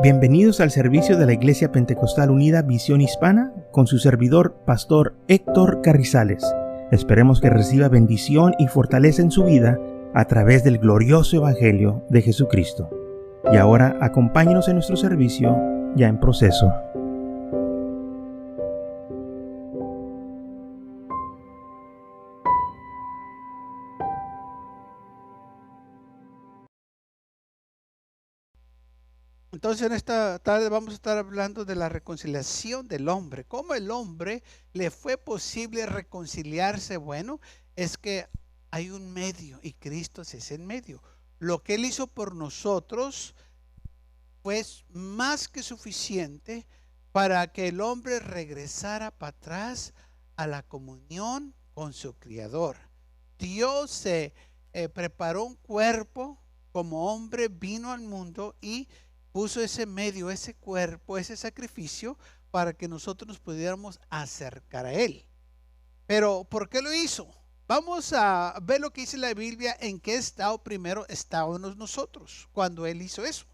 Bienvenidos al servicio de la Iglesia Pentecostal Unida Visión Hispana con su servidor, Pastor Héctor Carrizales. Esperemos que reciba bendición y fortaleza en su vida a través del glorioso Evangelio de Jesucristo. Y ahora acompáñenos en nuestro servicio ya en proceso. Entonces en esta tarde vamos a estar hablando de la reconciliación del hombre. ¿Cómo el hombre le fue posible reconciliarse? Bueno, es que hay un medio y Cristo es ese medio. Lo que Él hizo por nosotros fue más que suficiente para que el hombre regresara para atrás a la comunión con su Creador. Dios se preparó un cuerpo como hombre, vino al mundo y puso ese medio, ese cuerpo, ese sacrificio para que nosotros nos pudiéramos acercar a Él. Pero ¿por qué lo hizo? Vamos a ver lo que dice la Biblia, en qué estado primero estábamos nosotros cuando Él hizo eso.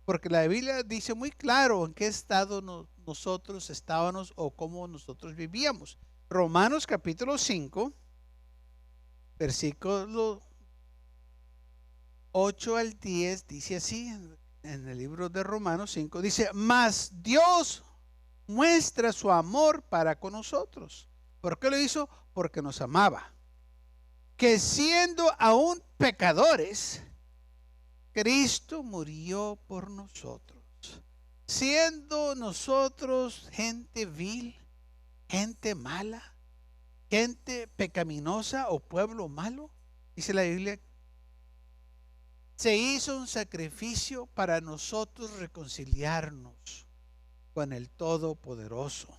Porque la Biblia dice muy claro en qué estado nosotros estábamos o cómo nosotros vivíamos. Romanos capítulo 5, versículo 8 al 10, dice así. En el libro de Romanos 5 dice: mas Dios muestra su amor para con nosotros. ¿Por qué lo hizo? Porque nos amaba. Que siendo aún pecadores, Cristo murió por nosotros. Siendo nosotros gente vil, gente mala, gente pecaminosa o pueblo malo, dice la Biblia, se hizo un sacrificio para nosotros reconciliarnos con el Todopoderoso.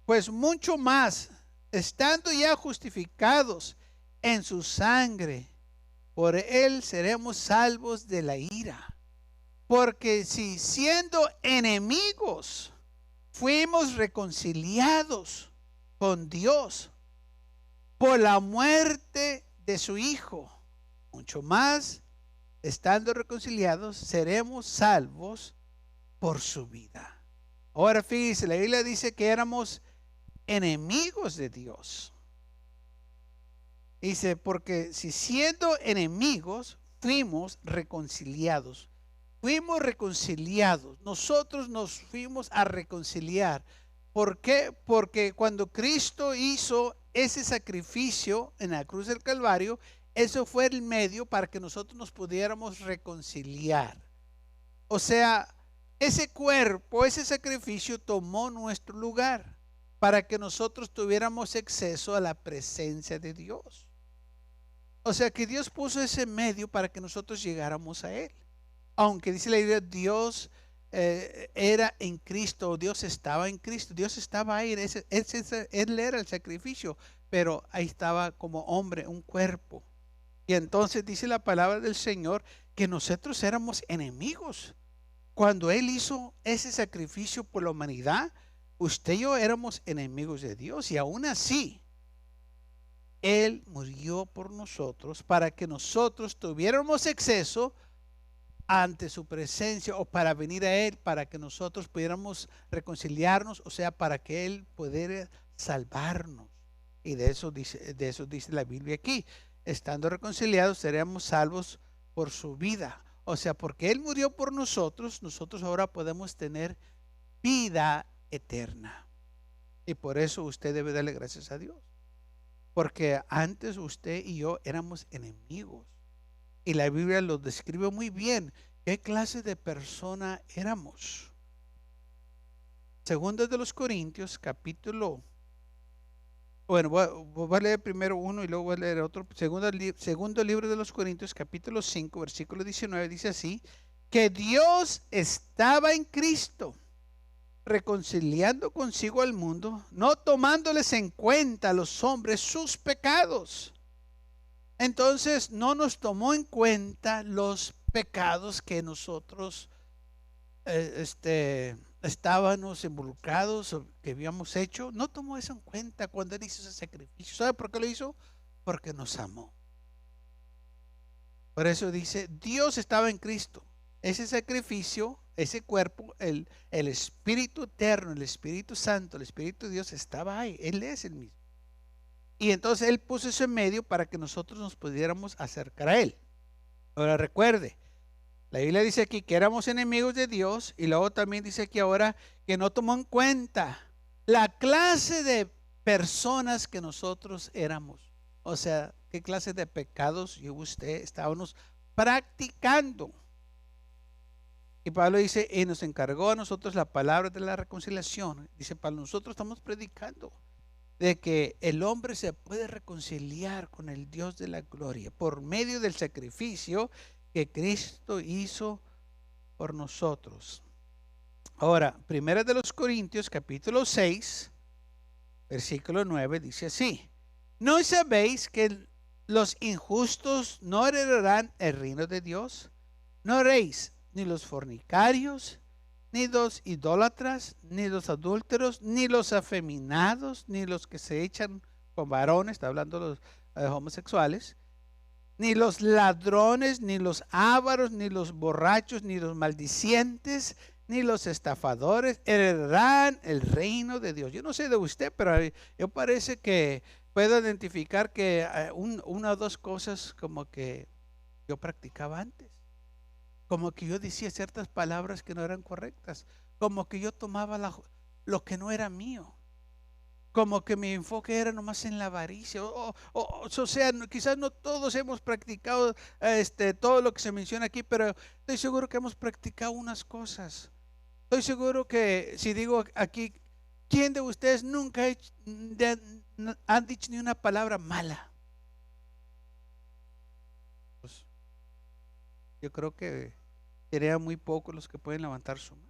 Pues mucho más, estando ya justificados en su sangre, por Él seremos salvos de la ira. Porque si siendo enemigos fuimos reconciliados con Dios por la muerte de su Hijo, mucho más, estando reconciliados, seremos salvos por su vida. Ahora fíjense, la Biblia dice que éramos enemigos de Dios. Dice, porque si siendo enemigos fuimos reconciliados. Fuimos reconciliados. Nosotros nos fuimos a reconciliar. ¿Por qué? Porque cuando Cristo hizo ese sacrificio en la cruz del Calvario, eso fue el medio para que nosotros nos pudiéramos reconciliar. O sea, ese cuerpo, ese sacrificio tomó nuestro lugar para que nosotros tuviéramos acceso a la presencia de Dios. O sea que Dios puso ese medio para que nosotros llegáramos a Él. Aunque dice la Biblia, Dios era en Cristo, Dios estaba en Cristo, Dios estaba ahí, Él era el sacrificio, pero ahí estaba como hombre, un cuerpo. Y entonces dice la palabra del Señor que nosotros éramos enemigos. Cuando Él hizo ese sacrificio por la humanidad, usted y yo éramos enemigos de Dios. Y aún así, Él murió por nosotros para que nosotros tuviéramos acceso ante su presencia o para venir a Él, para que nosotros pudiéramos reconciliarnos, o sea, para que Él pudiera salvarnos. Y de eso dice la Biblia aquí. Estando reconciliados seremos salvos por su vida. O sea, porque Él murió por nosotros, nosotros ahora podemos tener vida eterna. Y por eso usted debe darle gracias a Dios. Porque antes usted y yo éramos enemigos. Y la Biblia lo describe muy bien. ¿Qué clase de persona éramos? Segunda de los Corintios, capítulo. Bueno, voy a leer primero uno y luego voy a leer otro. Segundo libro de los Corintios, capítulo 5, versículo 19, dice así: que Dios estaba en Cristo, reconciliando consigo al mundo, no tomándoles en cuenta a los hombres sus pecados. Entonces no nos tomó en cuenta los pecados que nosotros estábamos involucrados o que habíamos hecho. No tomó eso en cuenta cuando Él hizo ese sacrificio. ¿Sabe por qué lo hizo? Porque nos amó. Por eso dice, Dios estaba en Cristo. ese sacrificio, ese cuerpo, el Espíritu Eterno, el Espíritu Santo, el Espíritu de Dios estaba ahí. Él es el mismo. Y entonces Él puso ese medio para que nosotros nos pudiéramos acercar a Él. Ahora recuerde, la Biblia dice aquí que éramos enemigos de Dios, y luego también dice aquí ahora que no tomó en cuenta la clase de personas que nosotros éramos. O sea, qué clase de pecados yo y usted estábamos practicando. Y Pablo dice, y nos encargó a nosotros la palabra de la reconciliación. Dice, para nosotros estamos predicando de que el hombre se puede reconciliar con el Dios de la gloria por medio del sacrificio que Cristo hizo por nosotros. Ahora, Primera de los Corintios, capítulo 6, versículo 9, dice así: ¿no sabéis que los injustos no heredarán el reino de Dios? No haréis ni los fornicarios, ni los idólatras, ni los adúlteros, ni los afeminados, ni los que se echan con varones, está hablando de los homosexuales, ni los ladrones, ni los ávaros, ni los borrachos, ni los maldicientes, ni los estafadores heredarán el reino de Dios. Yo no sé de usted, pero yo parece que puedo identificar que una o dos cosas como que yo practicaba antes. Como que yo decía ciertas palabras que no eran correctas. Como que yo tomaba lo que no era mío. Como que mi enfoque era nomás en la avaricia. O sea, quizás no todos hemos practicado todo lo que se menciona aquí, pero estoy seguro que hemos practicado unas cosas. Estoy seguro que si digo aquí, ¿quién de ustedes nunca han dicho ni una palabra mala? Pues, yo creo que serían muy pocos los que pueden levantar su mano.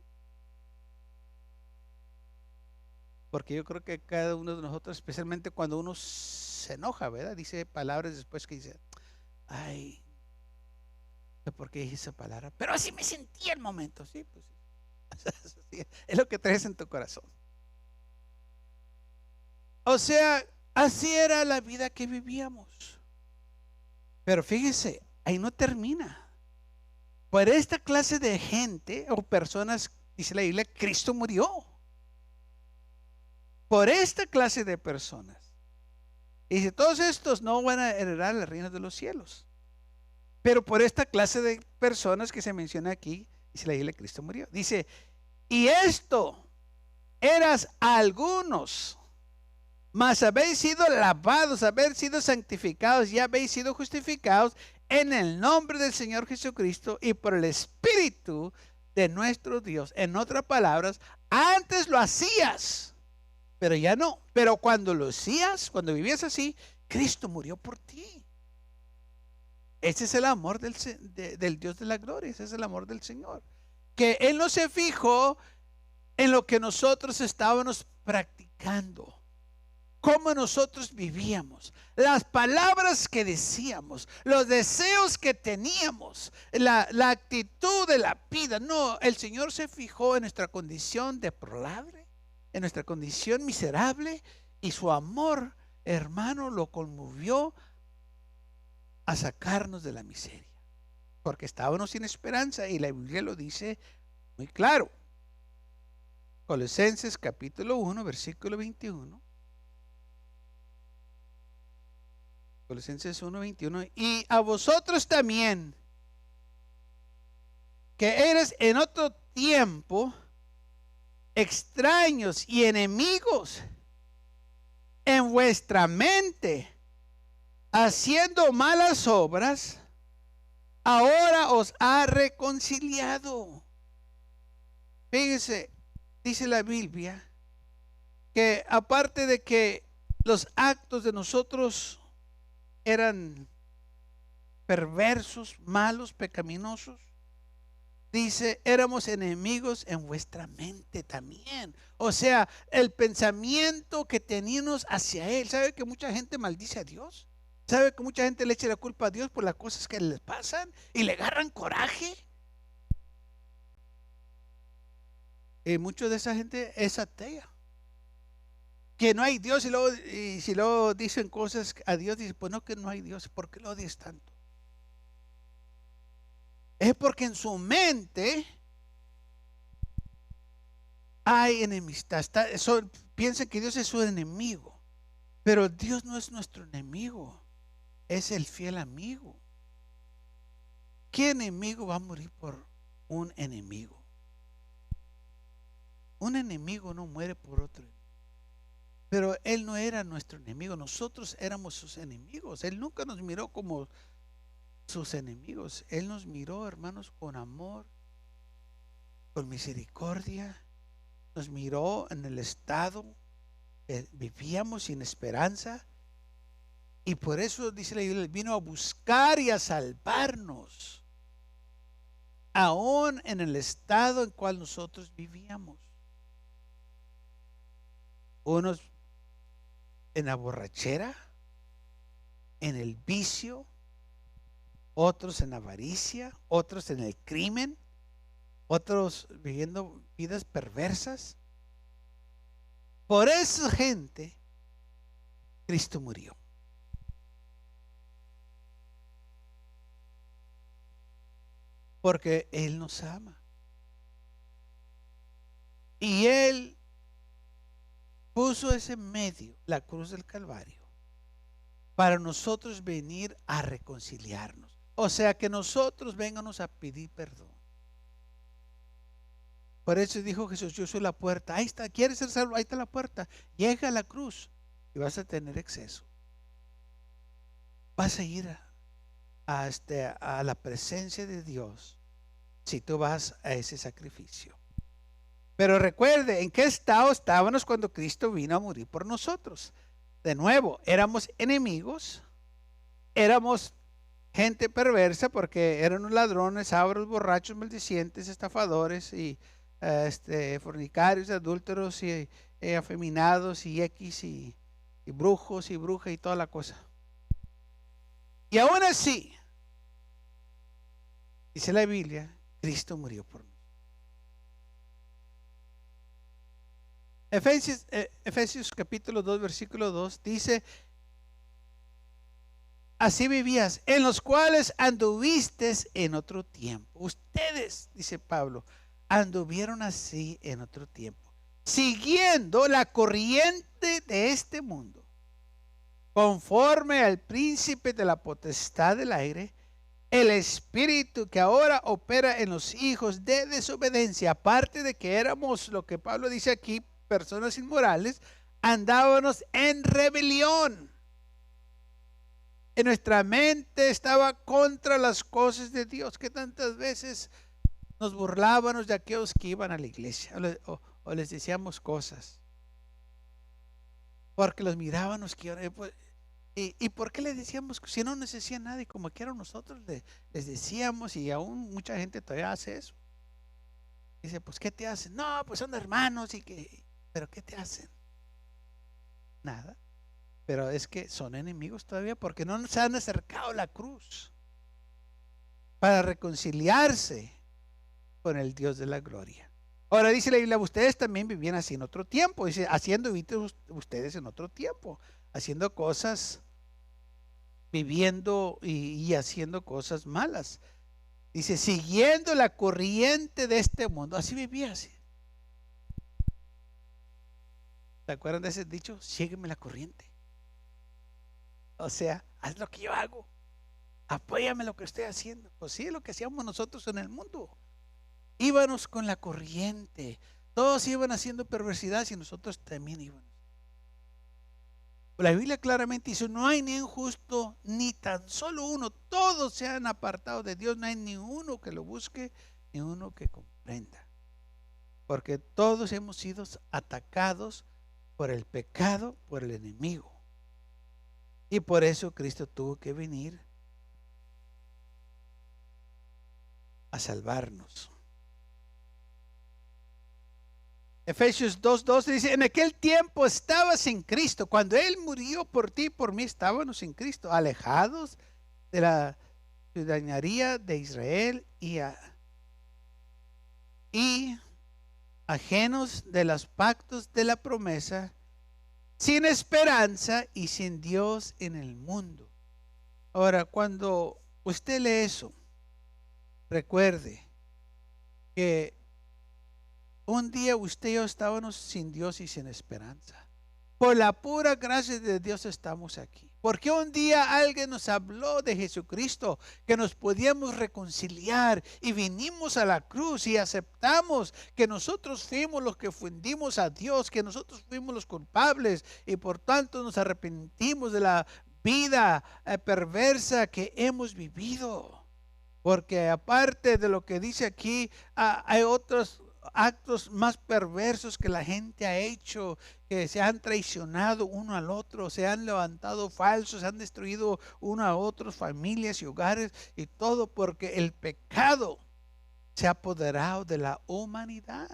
Porque yo creo que cada uno de nosotros, especialmente cuando uno se enoja, ¿verdad? Dice palabras después que dice, ay, ¿por qué dije esa palabra? Pero así me sentí el momento, sí, pues sí. Es lo que traes en tu corazón. O sea, así era la vida que vivíamos. Pero fíjese, ahí no termina. Por esta clase de gente o personas, dice la Biblia, Cristo murió. Por esta clase de personas. Y dice, todos estos no van a heredar el reino de los cielos. Pero por esta clase de personas que se menciona aquí, dice la Biblia, Cristo murió. Dice, y esto eras algunos, mas habéis sido lavados, habéis sido santificados y habéis sido justificados en el nombre del Señor Jesucristo y por el Espíritu de nuestro Dios. En otras palabras, antes lo hacías, pero ya no. Pero cuando lo hacías, cuando vivías así, Cristo murió por ti. Ese es el amor del Dios de la gloria. Ese es el amor del Señor. Que Él no se fijó en lo que nosotros estábamos practicando, cómo nosotros vivíamos, las palabras que decíamos, los deseos que teníamos, la actitud de la vida. No, el Señor se fijó en nuestra condición deplorable, en nuestra condición miserable, y su amor, hermano, lo conmovió a sacarnos de la miseria, porque estábamos sin esperanza, y la Biblia lo dice muy claro. Colosenses capítulo 1, versículo 21. Colosenses 1, 21. Y a vosotros también, que eres en otro tiempo extraños y enemigos en vuestra mente, haciendo malas obras, ahora os ha reconciliado. Fíjense, dice la Biblia que aparte de que los actos de nosotros eran perversos, malos, pecaminosos, dice, éramos enemigos en vuestra mente también. O sea, el pensamiento que teníamos hacia Él. ¿Sabe que mucha gente maldice a Dios? ¿Sabe que mucha gente le echa la culpa a Dios por las cosas que les pasan y le agarran coraje? Y mucha de esa gente es atea, que no hay Dios, y si luego dicen cosas a Dios, dice, pues no, que no hay Dios, ¿por qué lo odias tanto? Es porque en su mente hay enemistad. Piensa que Dios es su enemigo. Pero Dios no es nuestro enemigo. Es el fiel amigo. ¿Qué enemigo va a morir por un enemigo? Un enemigo no muere por otro. Pero Él no era nuestro enemigo. Nosotros éramos sus enemigos. Él nunca nos miró como sus enemigos. Él nos miró, hermanos, con amor, con misericordia. Nos miró en el estado que vivíamos sin esperanza. Y por eso, dice la Biblia, vino a buscar y a salvarnos, aún en el estado en cual nosotros vivíamos. Unos en la borrachera, en el vicio, otros en avaricia, otros en el crimen, otros viviendo vidas perversas. Por esa gente Cristo murió. Porque Él nos ama. Y Él puso ese medio, la cruz del Calvario, para nosotros venir a reconciliarnos. O sea, que nosotros vengamos a pedir perdón. Por eso dijo Jesús: yo soy la puerta. Ahí está, ¿quieres ser salvo? Ahí está la puerta. Llega a la cruz y vas a tener acceso. Vas a ir a la presencia de Dios si tú vas a ese sacrificio. Pero recuerde, ¿en qué estado estábamos cuando Cristo vino a morir por nosotros? De nuevo, éramos enemigos, éramos gente perversa porque eran ladrones, ávaros, borrachos, maldicientes, estafadores y fornicarios, adúlteros y afeminados y brujos y brujas y toda la cosa. Y aún así, dice la Biblia, Cristo murió por nosotros. Efesios capítulo 2, versículo 2 dice: así vivías, en los cuales anduviste en otro tiempo. Ustedes, dice Pablo, anduvieron así en otro tiempo, siguiendo la corriente de este mundo, conforme al príncipe de la potestad del aire, el espíritu que ahora opera en los hijos de desobediencia. Aparte de que éramos, lo que Pablo dice aquí, personas inmorales, andábamos en rebelión. En nuestra mente estaba contra las cosas de Dios, que tantas veces nos burlábamos de aquellos que iban a la iglesia o les decíamos cosas porque los mirábamos y ¿por qué les decíamos? Si no nos decía nada, y como quiera nosotros les decíamos, y aún mucha gente todavía hace eso. Dice: pues ¿qué te hacen? No, pues son hermanos pero ¿qué te hacen? Nada. Pero es que son enemigos todavía porque no se han acercado a la cruz para reconciliarse con el Dios de la gloria. Ahora dice la Biblia: ustedes también vivían así en otro tiempo. Dice: haciendo ustedes en otro tiempo, haciendo cosas, viviendo y haciendo cosas malas. Dice: siguiendo la corriente de este mundo. Así vivía así. ¿Se acuerdan de ese dicho? Sígueme la corriente. O sea, haz lo que yo hago, apóyame lo que estoy haciendo. Pues sí, es lo que hacíamos nosotros en el mundo. Íbamos con la corriente. Todos iban haciendo perversidades y nosotros también íbamos. La Biblia claramente dice: no hay ni un justo, ni tan solo uno. Todos se han apartado de Dios. No hay ni uno que lo busque, ni uno que comprenda. Porque todos hemos sido atacados por el pecado, por el enemigo. Y por eso Cristo tuvo que venir a salvarnos. Efesios 2:12 dice: en aquel tiempo estabas en Cristo. Cuando Él murió por ti y por mí, estábamos en Cristo, alejados de la ciudadanía de Israel y ajenos de los pactos de la promesa, sin esperanza y sin Dios en el mundo. Ahora, cuando usted lee eso, recuerde que un día usted y yo estábamos sin Dios y sin esperanza. Por la pura gracia de Dios estamos aquí. Porque un día alguien nos habló de Jesucristo, que nos podíamos reconciliar y vinimos a la cruz y aceptamos que nosotros fuimos los que ofendimos a Dios, que nosotros fuimos los culpables y por tanto nos arrepentimos de la vida perversa que hemos vivido. Porque aparte de lo que dice aquí, hay otros actos más perversos que la gente ha hecho, que se han traicionado uno al otro, se han levantado falsos, se han destruido uno a otro, familias y hogares y todo porque el pecado se ha apoderado de la humanidad.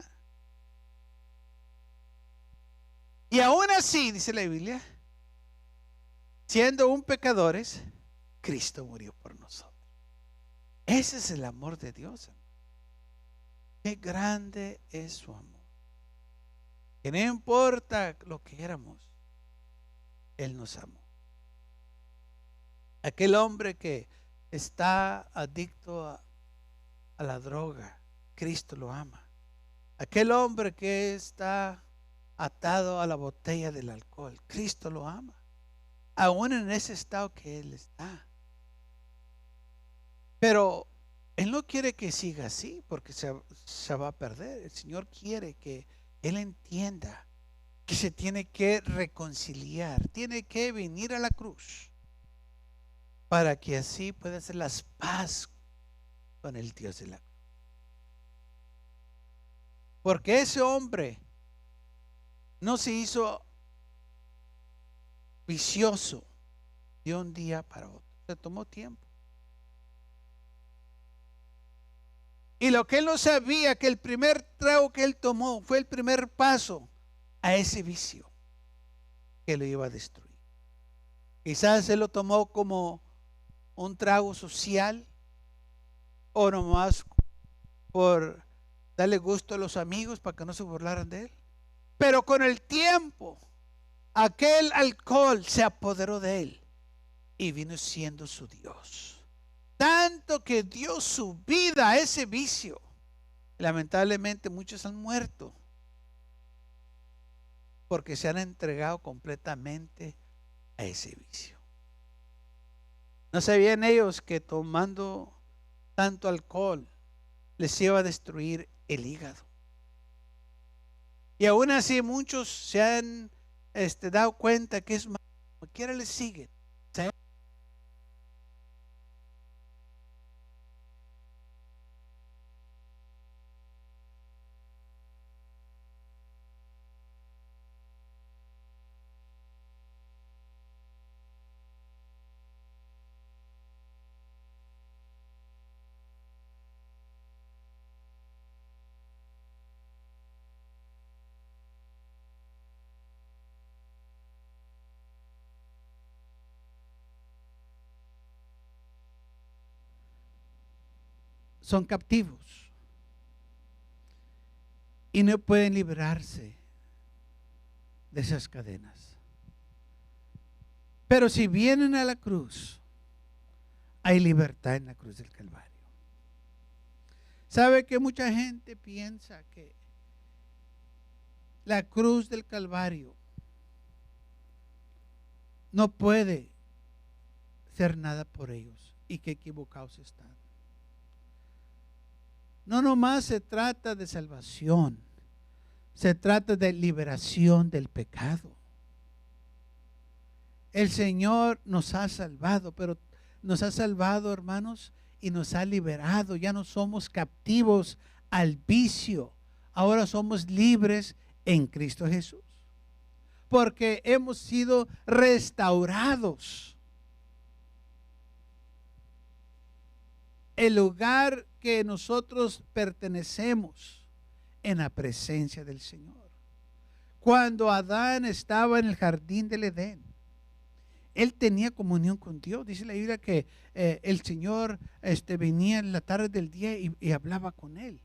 Y aún así, dice la Biblia, siendo un pecadores, Cristo murió por nosotros. Ese es el amor de Dios. Qué grande es su amor. Que no importa lo que éramos, Él nos amó. Aquel hombre que está adicto a la droga, Cristo lo ama. Aquel hombre que está atado a la botella del alcohol, Cristo lo ama. Aún en ese estado que Él está. Pero Él no quiere que siga así porque se va a perder. El Señor quiere que Él entienda que se tiene que reconciliar, tiene que venir a la cruz para que así pueda hacer las paz con el Dios de la cruz. Porque ese hombre no se hizo vicioso de un día para otro, se tomó tiempo. Y lo que él no sabía, que el primer trago que él tomó fue el primer paso a ese vicio que lo iba a destruir. Quizás él lo tomó como un trago social o nomás por darle gusto a los amigos para que no se burlaran de él. Pero con el tiempo, aquel alcohol se apoderó de él y vino siendo su Dios. Tanto que dio su vida a ese vicio. Lamentablemente muchos han muerto porque se han entregado completamente a ese vicio. No sabían ellos que tomando tanto alcohol les iba a destruir el hígado. Y aún así muchos se han dado cuenta que es malo, como quiera les siguen. Son captivos y no pueden librarse de esas cadenas. Pero si vienen a la cruz, hay libertad en la cruz del Calvario. ¿Sabe que mucha gente piensa que la cruz del Calvario no puede hacer nada por ellos y que equivocados están? No nomás se trata de salvación, se trata de liberación del pecado. El Señor nos ha salvado, pero nos ha salvado, hermanos, y nos ha liberado. Ya no somos captivos al vicio, ahora somos libres en Cristo Jesús, porque hemos sido restaurados. El lugar que nosotros pertenecemos en la presencia del Señor. Cuando Adán estaba en el jardín del Edén, él tenía comunión con Dios. Dice la Biblia que el Señor venía en la tarde del día y hablaba con él.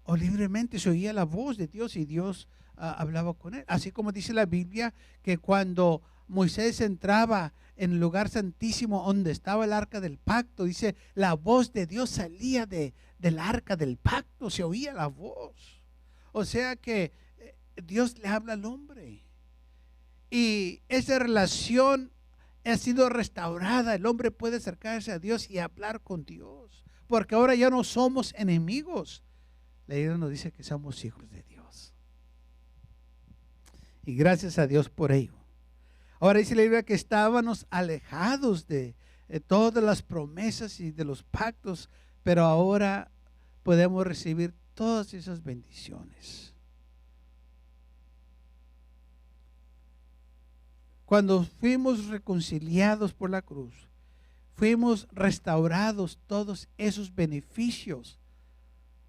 O libremente se oía la voz de Dios y Dios hablaba con él. Así como dice la Biblia que cuando Moisés entraba en el lugar santísimo donde estaba el arca del pacto, dice, la voz de Dios salía del arca del pacto, se oía la voz. O sea que Dios le habla al hombre. Y esa relación ha sido restaurada. El hombre puede acercarse a Dios y hablar con Dios. Porque ahora ya no somos enemigos. La Biblia nos dice que somos hijos de Dios. Y gracias a Dios por ello. Ahora dice la Biblia que estábamos alejados de todas las promesas y de los pactos. Pero ahora podemos recibir todas esas bendiciones. Cuando fuimos reconciliados por la cruz, fuimos restaurados todos esos beneficios,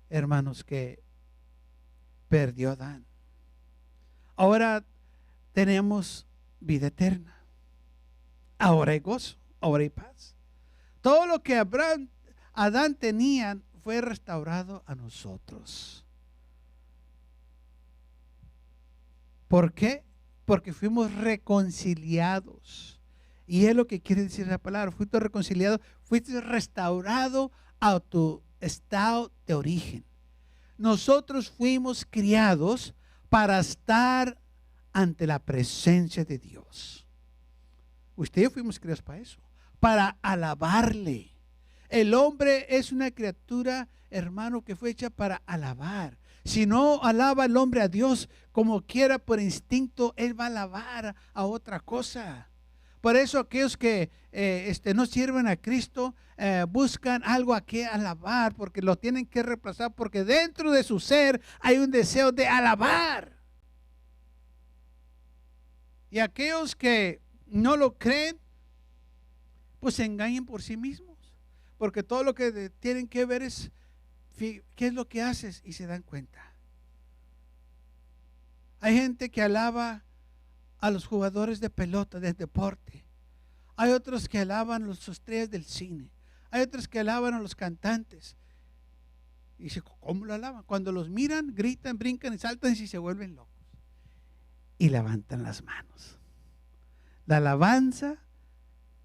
hermanos, que perdió Adán. Ahora tenemos vida eterna. Ahora hay gozo, ahora hay paz. Todo lo que Adán tenía fue restaurado a nosotros. ¿Por qué? Porque fuimos reconciliados. Y es lo que quiere decir la palabra. Fuiste reconciliado, fuiste restaurado a tu estado de origen. Nosotros fuimos criados para estar ante la presencia de Dios. Usted y yo fuimos criados para eso, para alabarle. El hombre es una criatura, hermano, que fue hecha para alabar. Si no alaba el hombre a Dios como quiera por instinto, él va a alabar a otra cosa. Por eso aquellos que no sirven a Cristo buscan algo a que alabar, porque lo tienen que reemplazar, porque dentro de su ser hay un deseo de alabar. Y aquellos que no lo creen, pues se engañan por sí mismos, porque todo lo que tienen que ver es ¿qué es lo que haces? Y se dan cuenta. Hay gente que alaba a los jugadores de pelota, de deporte. Hay otros que alaban a las estrellas del cine. Hay otros que alaban a los cantantes. Y dice, ¿cómo lo alaban? Cuando los miran, gritan, brincan y saltan y se vuelven locos. Y levantan las manos. La alabanza,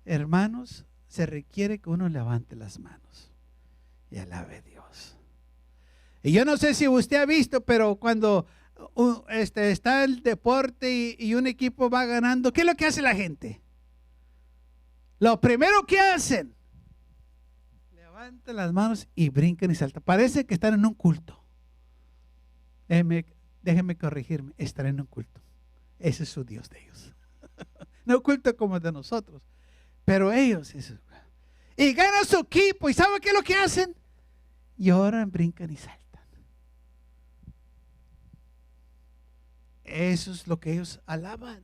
hermanos, se requiere que uno levante las manos y alabe a Dios. Y yo no sé si usted ha visto, pero cuando está el deporte y un equipo va ganando, ¿qué es lo que hace la gente? Lo primero que hacen, levantan las manos y brincan y saltan. Parece que están en un culto. Déjenme corregirme, están en un culto. Ese es su Dios de ellos. No culto como el de nosotros, pero ellos, eso. Y gana su equipo, ¿y sabe qué es lo que hacen? Lloran, brincan y saltan. Eso es lo que ellos alaban.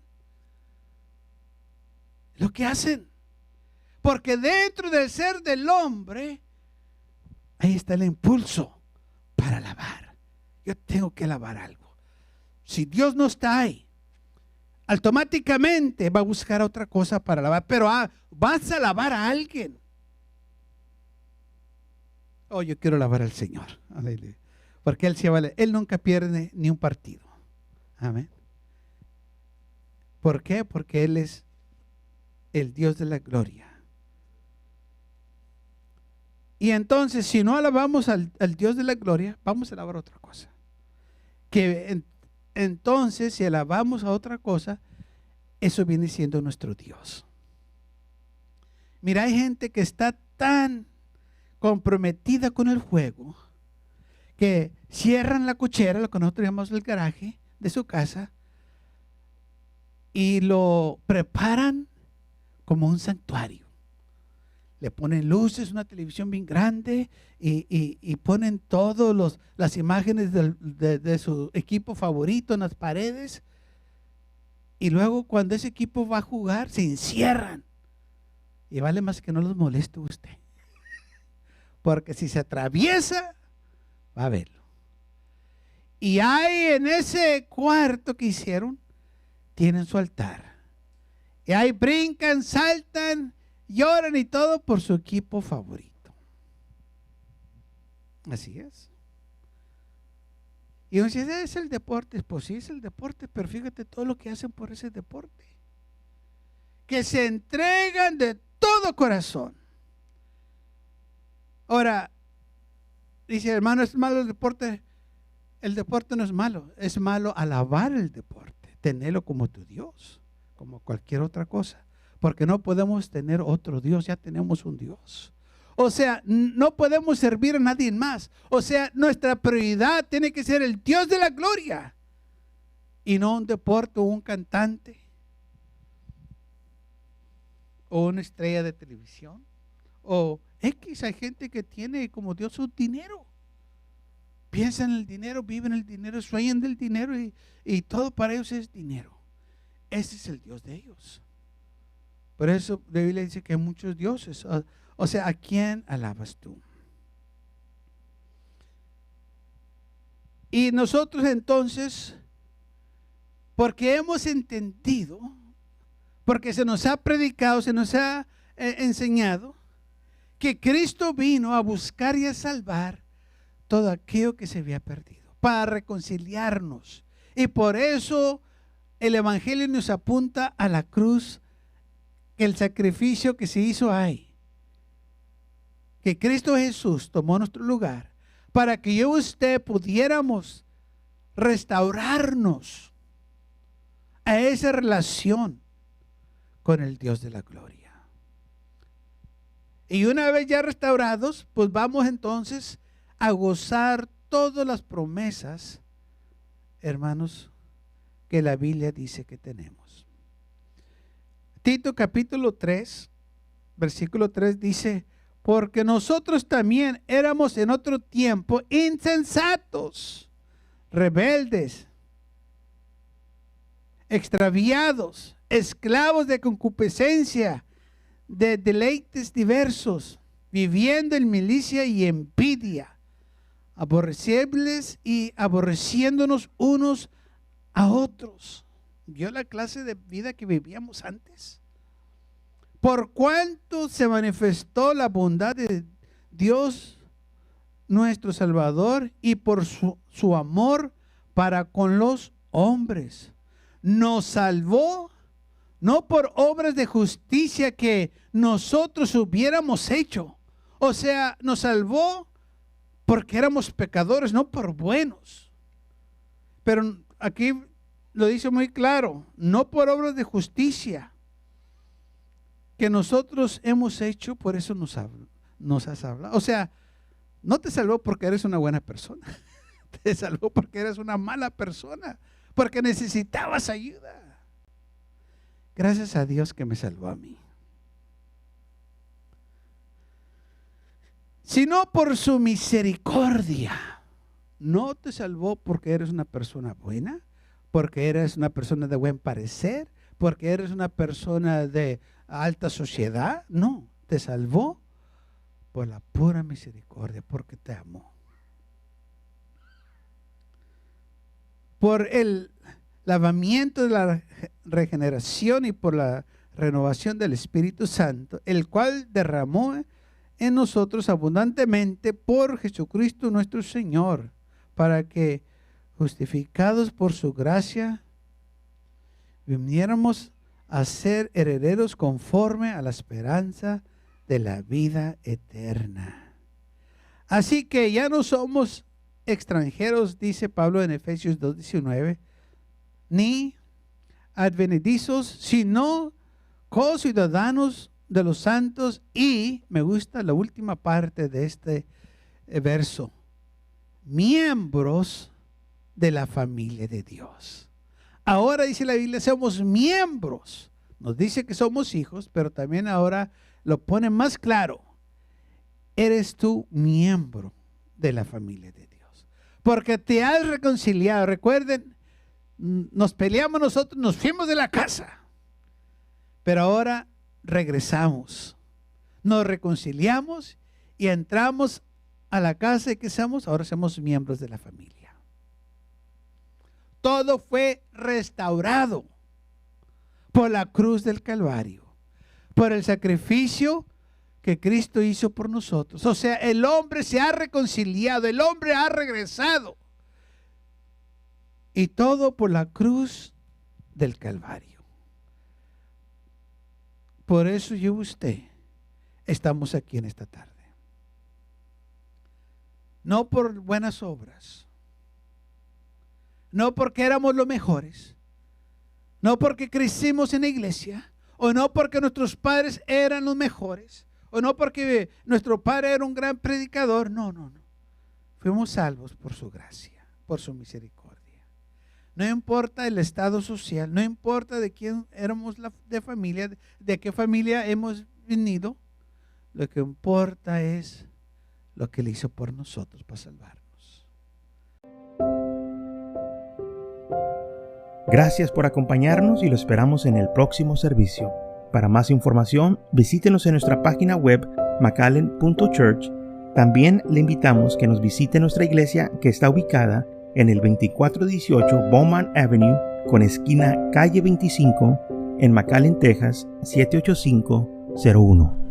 Lo que hacen. Porque dentro del ser del hombre, ahí está el impulso para alabar. Yo tengo que alabar algo. Si Dios no está ahí, automáticamente va a buscar otra cosa para alabar. Pero vas a alabar a alguien. Oh, yo quiero alabar al Señor. Aleluya. Porque Él nunca pierde ni un partido. Amén. ¿Por qué? Porque Él es el Dios de la gloria. Y entonces, si no alabamos al Dios de la gloria, vamos a alabar otra cosa. Entonces, si alabamos a otra cosa, eso viene siendo nuestro Dios. Mira, hay gente que está tan comprometida con el juego que cierran la cochera, lo que nosotros llamamos el garaje de su casa, y lo preparan como un santuario. Le ponen luces, una televisión bien grande y ponen todas las imágenes de su equipo favorito en las paredes. Y luego cuando ese equipo va a jugar, se encierran. Y vale más que no los moleste usted. Porque si se atraviesa, va a verlo. Y ahí en ese cuarto que hicieron, tienen su altar. Y ahí brincan, saltan, lloran y todo por su equipo favorito. Así es. Y uno dice, es el deporte. Pues sí, es el deporte, pero fíjate todo lo que hacen por ese deporte. que se entregan de todo corazón. Ahora, dice, hermano, ¿es malo el deporte? El deporte no es malo, es malo alabar el deporte, tenerlo como tu Dios, como cualquier otra cosa, porque no podemos tener otro Dios, ya tenemos un Dios. O sea, no podemos servir a nadie más. O sea, nuestra prioridad tiene que ser el Dios de la gloria y no un deporte o un cantante o una estrella de televisión o X. Hay gente que tiene como Dios su dinero. Piensan en el dinero, viven el dinero, sueñan del dinero y todo para ellos es dinero. Ese es el Dios de ellos. Por eso la Biblia dice que hay muchos dioses. O sea, ¿a quién alabas tú? Y nosotros entonces, porque hemos entendido, porque se nos ha predicado, se nos ha enseñado, que Cristo vino a buscar y a salvar todo aquello que se había perdido, para reconciliarnos. Y por eso el Evangelio nos apunta a la cruz, que el sacrificio que se hizo ahí, que Cristo Jesús tomó nuestro lugar, para que yo y usted pudiéramos restaurarnos a esa relación con el Dios de la gloria. Y una vez ya restaurados, pues vamos entonces a gozar todas las promesas, hermanos, que la Biblia dice que tenemos. Tito capítulo 3, versículo 3 dice, porque nosotros también éramos en otro tiempo insensatos, rebeldes, extraviados, esclavos de concupiscencia, de deleites diversos, viviendo en milicia y envidia, aborrecibles y aborreciéndonos unos a otros. ¿Vio la clase de vida que vivíamos antes? Por cuanto se manifestó la bondad de Dios nuestro Salvador y por su amor para con los hombres, nos salvó no por obras de justicia que nosotros hubiéramos hecho. O sea, nos salvó porque éramos pecadores, no por buenos. Pero aquí lo dice muy claro, no por obras de justicia que nosotros hemos hecho, por eso nos has hablado. O sea, no te salvó porque eres una buena persona, te salvó porque eres una mala persona, porque necesitabas ayuda. Gracias a Dios que me salvó a mí. Sino por su misericordia. No te salvó porque eres una persona buena, porque eres una persona de buen parecer, porque eres una persona de alta sociedad. No, te salvó por la pura misericordia, porque te amó. Por el lavamiento de la regeneración y por la renovación del Espíritu Santo, el cual derramó en nosotros abundantemente por Jesucristo nuestro Señor, para que, justificados por su gracia, viniéramos a ser herederos conforme a la esperanza de la vida eterna. Así que ya no somos extranjeros, dice Pablo en Efesios 2:19, ni advenedizos, sino co-ciudadanos de los santos. Y me gusta la última parte de este verso, miembros de la familia de Dios. Ahora dice la Biblia, somos miembros. Nos dice que somos hijos, pero también ahora lo pone más claro. Eres tú miembro de la familia de Dios, porque te has reconciliado. Recuerden, nos peleamos nosotros, nos fuimos de la casa, pero ahora regresamos, nos reconciliamos y entramos a la casa. ¿Y qué somos? Ahora somos miembros de la familia. Todo fue restaurado por la cruz del Calvario, por el sacrificio que Cristo hizo por nosotros. O sea, el hombre se ha reconciliado, el hombre ha regresado. Y todo por la cruz del Calvario. Por eso yo y usted estamos aquí en esta tarde. No por buenas obras, no porque éramos los mejores, no porque crecimos en la iglesia, o no porque nuestros padres eran los mejores, o no porque nuestro padre era un gran predicador. No. Fuimos salvos por su gracia, por su misericordia. No importa el estado social, no importa de quién éramos de familia, de qué familia hemos venido. Lo que importa es lo que Él hizo por nosotros para salvarnos. Gracias por acompañarnos y lo esperamos en el próximo servicio. Para más información, visítenos en nuestra página web mcallen.church. También le invitamos que nos visite nuestra iglesia, que está ubicada en el 2418 Bowman Avenue con esquina calle 25 en McAllen, Texas 78501.